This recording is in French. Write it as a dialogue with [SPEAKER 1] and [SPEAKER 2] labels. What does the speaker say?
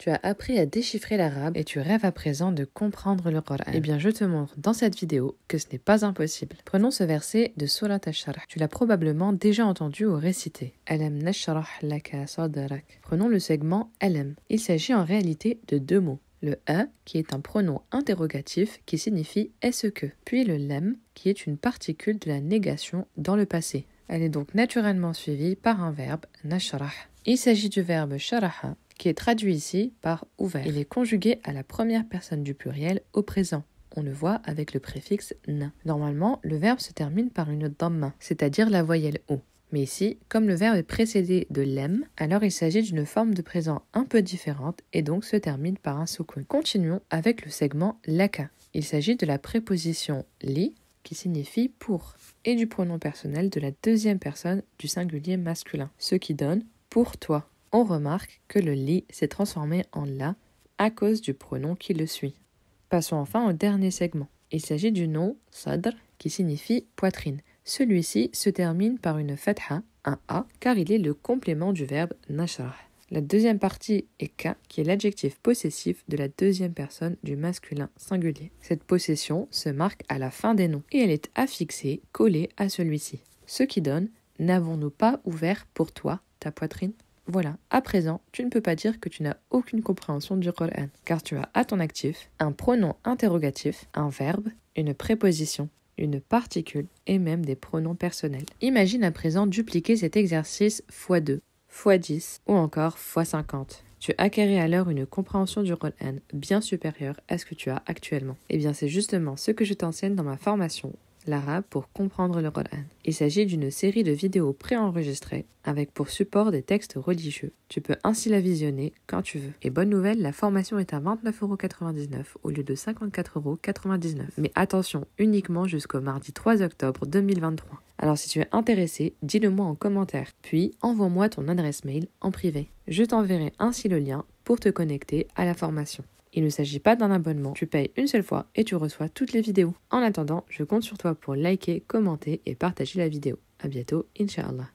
[SPEAKER 1] Tu as appris à déchiffrer l'arabe et tu rêves à présent de comprendre le Coran. Eh bien, je te montre dans cette vidéo que ce n'est pas impossible. Prenons ce verset de Surat Ash-Sharh. Tu l'as probablement déjà entendu ou récité. Alam nashrah laka sadrak. Prenons le segment Alam. Il s'agit en réalité de deux mots. Le A qui est un pronom interrogatif qui signifie est-ce que, puis le lam qui est une particule de la négation dans le passé. Elle est donc naturellement suivie par un verbe nashrah. Il s'agit du verbe sharaha qui est traduit ici par ouvert. Il est conjugué à la première personne du pluriel au présent. On le voit avec le préfixe na. Normalement, le verbe se termine par une dhamma, c'est-à-dire la voyelle O. Mais ici, comme le verbe est précédé de lem, alors il s'agit d'une forme de présent un peu différente et donc se termine par un sukun. Continuons avec le segment laka. Il s'agit de la préposition li, qui signifie pour, et du pronom personnel de la deuxième personne du singulier masculin, ce qui donne pour toi. On remarque que le li s'est transformé en la à cause du pronom qui le suit. Passons enfin au dernier segment. Il s'agit du nom sadr qui signifie poitrine. Celui-ci se termine par une fatha, un a, car il est le complément du verbe nashrah. La deuxième partie est ka, qui est l'adjectif possessif de la deuxième personne du masculin singulier. Cette possession se marque à la fin des noms et elle est affixée, collée à celui-ci. Ce qui donne « N'avons-nous pas ouvert pour toi ta poitrine ?» Voilà, à présent, tu ne peux pas dire que tu n'as aucune compréhension du Coran, car tu as à ton actif un pronom interrogatif, un verbe, une préposition, une particule et même des pronoms personnels. Imagine à présent dupliquer cet exercice x2, x10 ou encore x50. Tu acquérais alors une compréhension du Coran bien supérieure à ce que tu as actuellement. Eh bien, c'est justement ce que je t'enseigne dans ma formation l'arabe pour comprendre le Coran. Il s'agit d'une série de vidéos préenregistrées avec pour support des textes religieux. Tu peux ainsi la visionner quand tu veux. Et bonne nouvelle, la formation est à 29,99 € au lieu de 54,99 €. Mais attention, uniquement jusqu'au mardi 3 octobre 2023. Alors si tu es intéressé, dis-le moi en commentaire, puis envoie-moi ton adresse mail en privé. Je t'enverrai ainsi le lien pour te connecter à la formation. Il ne s'agit pas d'un abonnement, tu payes une seule fois et tu reçois toutes les vidéos. En attendant, je compte sur toi pour liker, commenter et partager la vidéo. À bientôt, Inch'Allah.